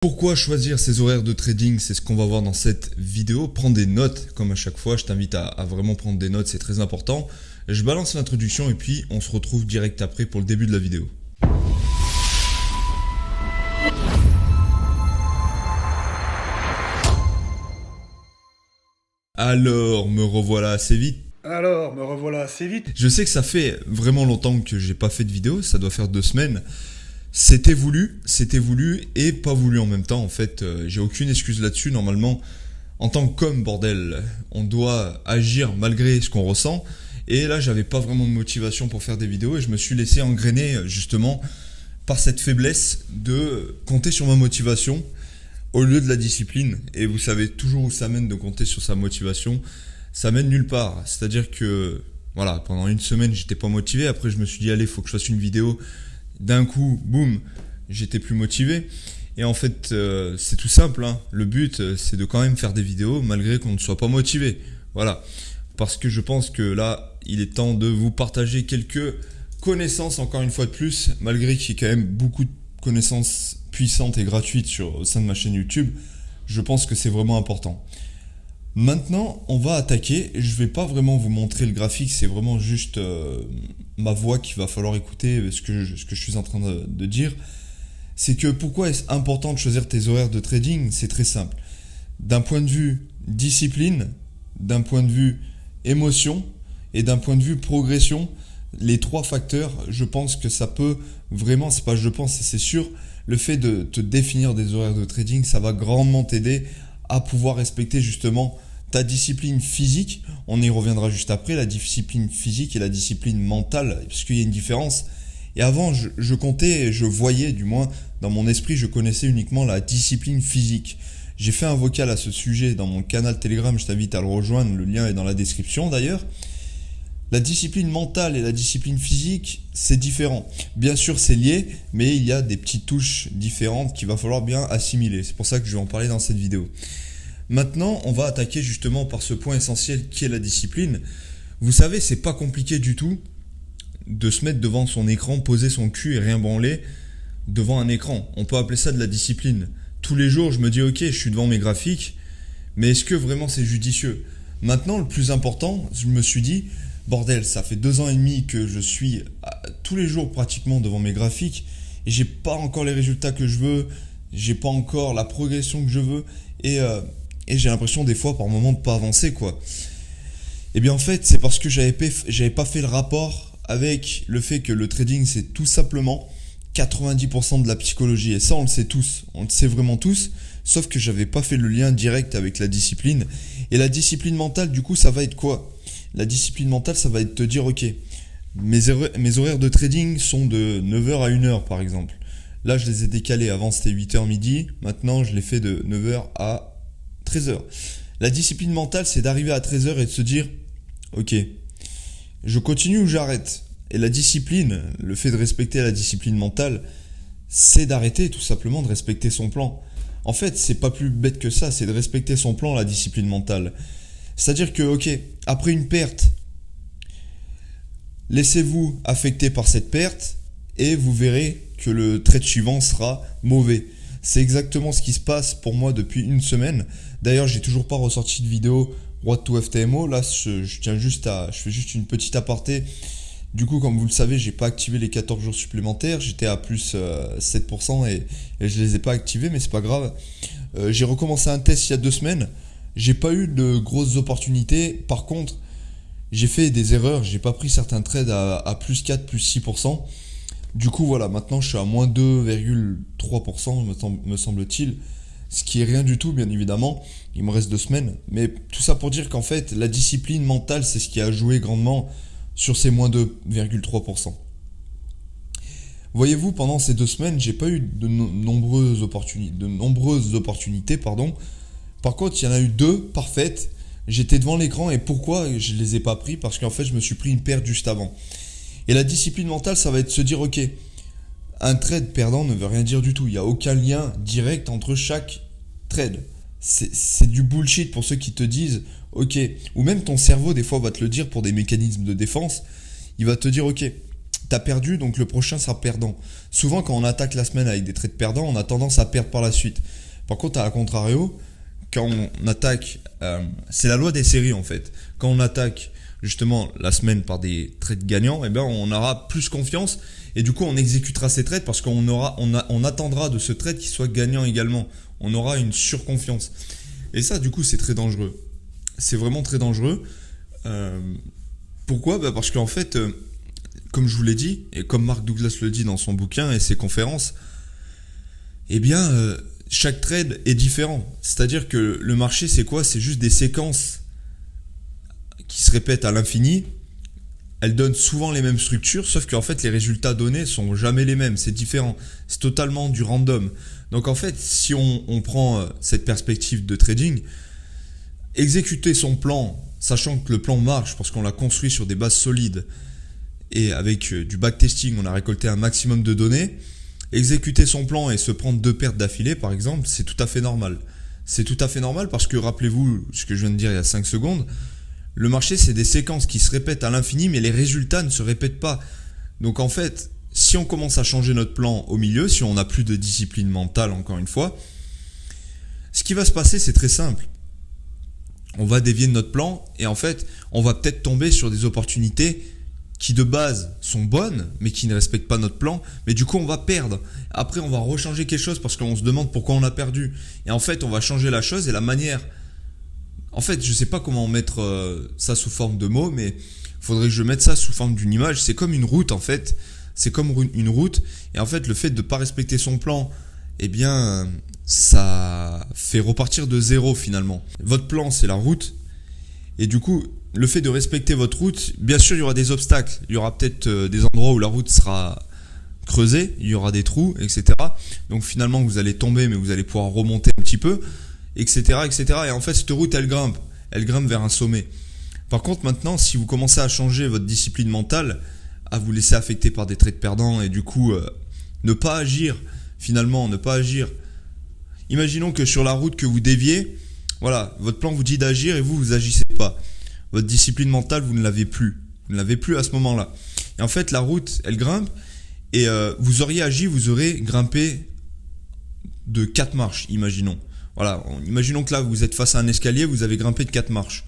Pourquoi choisir ses horaires de trading? C'est ce qu'on va voir dans cette vidéo. Prends des notes, comme à chaque fois, je t'invite à vraiment prendre des notes, c'est très important. Je balance l'introduction et puis on se retrouve direct après pour le début de la vidéo. Alors, me revoilà assez vite. Je sais que ça fait vraiment longtemps que j'ai pas fait de vidéo, ça doit faire 2 semaines. C'était voulu et pas voulu en même temps. En fait, j'ai aucune excuse là-dessus. Normalement, en tant qu'homme, bordel, on doit agir malgré ce qu'on ressent. Et là, j'avais pas vraiment de motivation pour faire des vidéos et je me suis laissé engrainer justement par cette faiblesse de compter sur ma motivation au lieu de la discipline. Et vous savez toujours où ça mène de compter sur sa motivation. Ça mène nulle part. C'est-à-dire que, voilà, pendant 1 semaine, j'étais pas motivé. Après, je me suis dit, allez, faut que je fasse une vidéo. D'un coup, boum, j'étais plus motivé. Et en fait, c'est tout simple, hein. Le but, c'est de quand même faire des vidéos malgré qu'on ne soit pas motivé. Voilà. Parce que je pense que là, il est temps de vous partager quelques connaissances, encore une fois de plus, malgré qu'il y ait quand même beaucoup de connaissances puissantes et gratuites au sein de ma chaîne YouTube. Je pense que c'est vraiment important. Maintenant, on va attaquer. Je vais pas vraiment vous montrer le graphique, c'est vraiment juste ma voix qu'il va falloir écouter, ce que je suis en train de dire. C'est que pourquoi est-ce important de choisir tes horaires de trading? C'est très simple. D'un point de vue discipline, d'un point de vue émotion et d'un point de vue progression, les 3 facteurs, je pense que ça peut vraiment, c'est pas je pense, c'est sûr, le fait de te définir des horaires de trading, ça va grandement t'aider à pouvoir respecter justement ta discipline physique. On y reviendra juste après, la discipline physique et la discipline mentale, parce qu'il y a une différence. Et avant, je comptais, je voyais, du moins dans mon esprit, je connaissais uniquement la discipline physique. J'ai fait un vocal à ce sujet dans mon canal Telegram, je t'invite à le rejoindre, le lien est dans la description d'ailleurs. La discipline mentale et la discipline physique, c'est différent. Bien sûr, c'est lié, mais il y a des petites touches différentes qu'il va falloir bien assimiler. C'est pour ça que je vais en parler dans cette vidéo. Maintenant, on va attaquer justement par ce point essentiel qui est la discipline. Vous savez, c'est pas compliqué du tout de se mettre devant son écran, poser son cul et rien branler devant un écran. On peut appeler ça de la discipline. Tous les jours, je me dis, ok, je suis devant mes graphiques, mais est-ce que vraiment c'est judicieux? Maintenant, le plus important, je me suis dit, bordel, ça fait 2 ans et demi que je suis tous les jours pratiquement devant mes graphiques et j'ai pas encore les résultats que je veux, j'ai pas encore la progression que je veux et j'ai l'impression des fois par moment de pas avancer quoi. Et bien en fait, c'est parce que j'avais pas fait le rapport avec le fait que le trading c'est tout simplement 90% de la psychologie et ça on le sait tous, on le sait vraiment tous, sauf que j'avais pas fait le lien direct avec la discipline. Et la discipline mentale du coup ça va être quoi? La discipline mentale ça va être te dire ok, mes horaires de trading sont de 9h à 1h par exemple. Là je les ai décalés, avant c'était 8h midi, maintenant je les fais de 9h à 13h. La discipline mentale c'est d'arriver à 13h et de se dire ok, je continue ou j'arrête? Et la discipline, le fait de respecter la discipline mentale, c'est d'arrêter tout simplement de respecter son plan. En fait, c'est pas plus bête que ça, c'est de respecter son plan, la discipline mentale. C'est-à-dire que, ok, après une perte, laissez-vous affecter par cette perte et vous verrez que le trade suivant sera mauvais. C'est exactement ce qui se passe pour moi depuis 1 semaine. D'ailleurs, j'ai toujours pas ressorti de vidéo Road to FTMO. Là, je fais juste une petite aparté. Du coup, comme vous le savez, j'ai pas activé les 14 jours supplémentaires. J'étais à plus 7% et je les ai pas activés, mais c'est pas grave. J'ai recommencé un test il y a 2 semaines. J'ai pas eu de grosses opportunités. Par contre, j'ai fait des erreurs. J'ai pas pris certains trades à plus 4, plus 6%. Du coup, voilà, maintenant je suis à moins 2,3%, me semble-t-il. Ce qui est rien du tout, bien évidemment. Il me reste 2 semaines. Mais tout ça pour dire qu'en fait, la discipline mentale, c'est ce qui a joué grandement sur ces moins 2,3%. Voyez-vous, pendant ces 2 semaines, j'ai pas eu de nombreuses opportunités. Par contre, il y en a eu 2 parfaites. J'étais devant l'écran et pourquoi je les ai pas pris? Parce qu'en fait, je me suis pris une perte juste avant. Et la discipline mentale, ça va être de se dire, ok, un trade perdant ne veut rien dire du tout. Il n'y a aucun lien direct entre chaque trade. C'est du bullshit pour ceux qui te disent, ok, ou même ton cerveau des fois va te le dire pour des mécanismes de défense. Il va te dire, ok, t'as perdu, donc le prochain sera perdant. Souvent, quand on attaque la semaine avec des trades perdants, on a tendance à perdre par la suite. Par contre, à contrario, quand on attaque, c'est la loi des séries en fait. Quand on attaque justement la semaine par des trades gagnants, eh ben on aura plus confiance et du coup on exécutera ces trades parce on attendra de ce trade qu'il soit gagnant également. On aura une surconfiance. Et ça, du coup, c'est très dangereux. C'est vraiment très dangereux. Pourquoi ? Parce qu'en fait, comme je vous l'ai dit, et comme Mark Douglas le dit dans son bouquin et ses conférences, eh bien, chaque trade est différent. C'est-à-dire que le marché, c'est quoi ? C'est juste des séquences qui se répètent à l'infini. Elles donnent souvent les mêmes structures, sauf qu'en fait, les résultats donnés sont jamais les mêmes. C'est différent. C'est totalement du random. Donc en fait, si on prend cette perspective de trading, exécuter son plan, sachant que le plan marche parce qu'on l'a construit sur des bases solides et avec du backtesting, on a récolté un maximum de données, exécuter son plan et se prendre 2 pertes d'affilée, par exemple, c'est tout à fait normal. C'est tout à fait normal parce que, rappelez-vous ce que je viens de dire il y a 5 secondes, le marché, c'est des séquences qui se répètent à l'infini, mais les résultats ne se répètent pas. Donc en fait, si on commence à changer notre plan au milieu, si on n'a plus de discipline mentale, encore une fois, ce qui va se passer, c'est très simple. On va dévier de notre plan et en fait, on va peut-être tomber sur des opportunités qui de base sont bonnes, mais qui ne respectent pas notre plan. Mais du coup, on va perdre. Après, on va rechanger quelque chose parce qu'on se demande pourquoi on a perdu. Et en fait, on va changer la chose et la manière. En fait, je ne sais pas comment mettre ça sous forme de mots, mais il faudrait que je mette ça sous forme d'une image. C'est comme une route, en fait. C'est comme une route. Et en fait, le fait de ne pas respecter son plan, eh bien, ça fait repartir de zéro finalement. Votre plan, c'est la route. Et du coup, le fait de respecter votre route, bien sûr, il y aura des obstacles. Il y aura peut-être des endroits où la route sera creusée, il y aura des trous, etc. Donc finalement, vous allez tomber, mais vous allez pouvoir remonter un petit peu, etc., etc. Et en fait, cette route, elle grimpe vers un sommet. Par contre, maintenant, si vous commencez à changer votre discipline mentale, à vous laisser affecter par des trades perdants et du coup, ne pas agir, finalement, ne pas agir. Imaginons que sur la route que vous déviez, voilà, votre plan vous dit d'agir et vous agissez pas. Votre discipline mentale, vous ne l'avez plus. Vous ne l'avez plus à ce moment-là. Et en fait, la route, elle grimpe et vous auriez agi, vous aurez grimpé de 4 marches, imaginons. Voilà, imaginons que là, vous êtes face à un escalier, vous avez grimpé de 4 marches.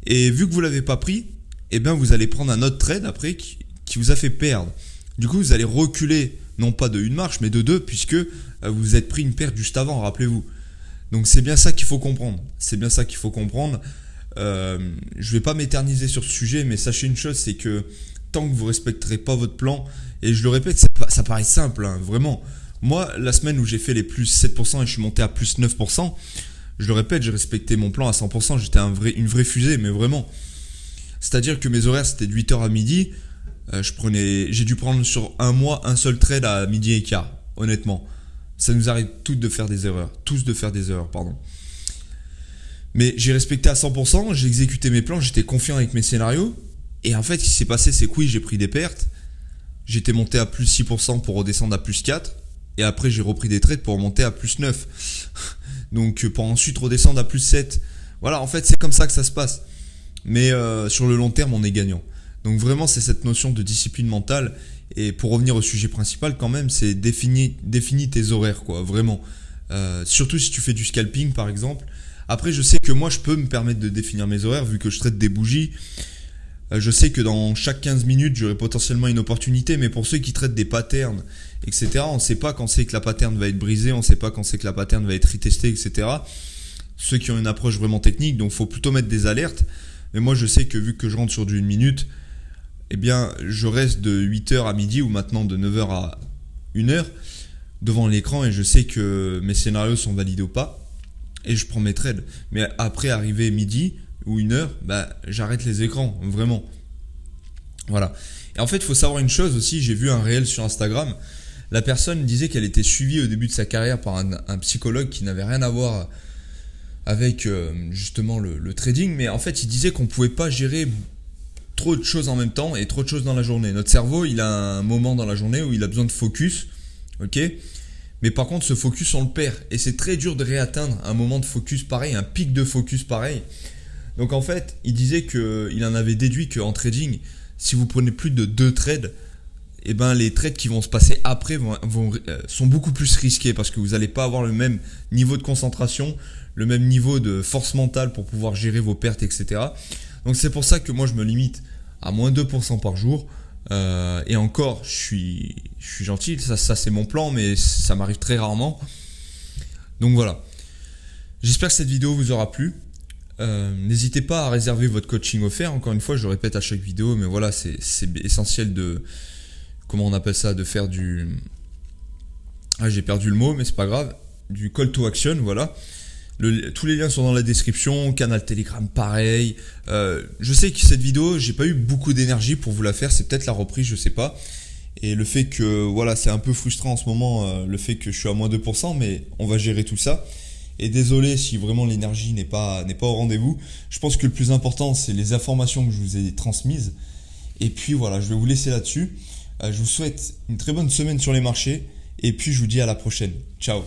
Et vu que vous ne l'avez pas pris, eh bien, vous allez prendre un autre trade après qui vous a fait perdre. Du coup, vous allez reculer, non pas de 1 marche, mais de 2, puisque vous vous êtes pris une perte juste avant, rappelez-vous. Donc c'est bien ça qu'il faut comprendre. C'est bien ça qu'il faut comprendre. Je vais pas m'éterniser sur ce sujet, mais sachez une chose, c'est que tant que vous respecterez pas votre plan, et je le répète, ça paraît simple, hein, vraiment. Moi, la semaine où j'ai fait les plus 7% et je suis monté à plus 9%, je le répète, j'ai respecté mon plan à 100%, j'étais une vraie fusée, mais vraiment. C'est-à-dire que mes horaires, c'était de 8h à midi. J'ai dû prendre sur un mois un seul trade à midi et quart, honnêtement. Ça nous arrive tous de faire des erreurs, pardon. Mais j'ai respecté à 100%, j'ai exécuté mes plans, j'étais confiant avec mes scénarios. Et en fait, ce qui s'est passé, c'est que oui, j'ai pris des pertes. J'étais monté à plus 6% pour redescendre à plus 4. Et après, j'ai repris des trades pour remonter à plus 9. Donc, pour ensuite redescendre à plus 7. Voilà, en fait, c'est comme ça que ça se passe. Mais sur le long terme, on est gagnant. Donc vraiment, c'est cette notion de discipline mentale. Et pour revenir au sujet principal, quand même, c'est définis tes horaires, quoi, vraiment. Surtout si tu fais du scalping, par exemple. Après, je sais que moi, je peux me permettre de définir mes horaires, vu que je traite des bougies. Je sais que dans chaque 15 minutes, j'aurai potentiellement une opportunité, mais pour ceux qui traitent des patterns, etc., on ne sait pas quand c'est que la pattern va être brisée, on ne sait pas quand c'est que la pattern va être retestée, etc. Ceux qui ont une approche vraiment technique, donc il faut plutôt mettre des alertes. Mais moi, je sais que vu que je rentre sur du 1 minute, eh bien, je reste de 8h à midi ou maintenant de 9h à 1h devant l'écran et je sais que mes scénarios sont validés ou pas et je prends mes trades. Mais après, arrivé midi ou 1h, j'arrête les écrans, vraiment. Voilà. Et en fait, il faut savoir une chose aussi, j'ai vu un réel sur Instagram. La personne disait qu'elle était suivie au début de sa carrière par un psychologue qui n'avait rien à voir avec justement le trading. Mais en fait, il disait qu'on ne pouvait pas gérer trop de choses en même temps et trop de choses dans la journée. Notre cerveau, il a un moment dans la journée où il a besoin de focus, ok ? Mais par contre, ce focus, on le perd. Et c'est très dur de réatteindre un moment de focus pareil, un pic de focus pareil. Donc en fait, il disait qu'il en avait déduit qu'en trading, si vous prenez plus de 2 trades, et ben les trades qui vont se passer après sont beaucoup plus risqués parce que vous n'allez pas avoir le même niveau de concentration, le même niveau de force mentale pour pouvoir gérer vos pertes, etc. Donc c'est pour ça que moi je me limite à moins 2% par jour. Et encore, je suis gentil, ça c'est mon plan, mais ça m'arrive très rarement. Donc voilà. J'espère que cette vidéo vous aura plu. N'hésitez pas à réserver votre coaching offert. Encore une fois, je le répète à chaque vidéo, mais voilà, c'est essentiel de... Comment on appelle ça? De faire du... Ah, j'ai perdu le mot, mais c'est pas grave. Du call to action, voilà. Tous les liens sont dans la description, canal Telegram pareil. Je sais que cette vidéo, j'ai pas eu beaucoup d'énergie pour vous la faire, c'est peut-être la reprise, je sais pas. Et le fait que, voilà, c'est un peu frustrant en ce moment, le fait que je suis à moins 2%, mais on va gérer tout ça. Et désolé si vraiment l'énergie n'est pas au rendez-vous. Je pense que le plus important, c'est les informations que je vous ai transmises. Et puis voilà, je vais vous laisser là-dessus. Je vous souhaite une très bonne semaine sur les marchés. Et puis je vous dis à la prochaine. Ciao.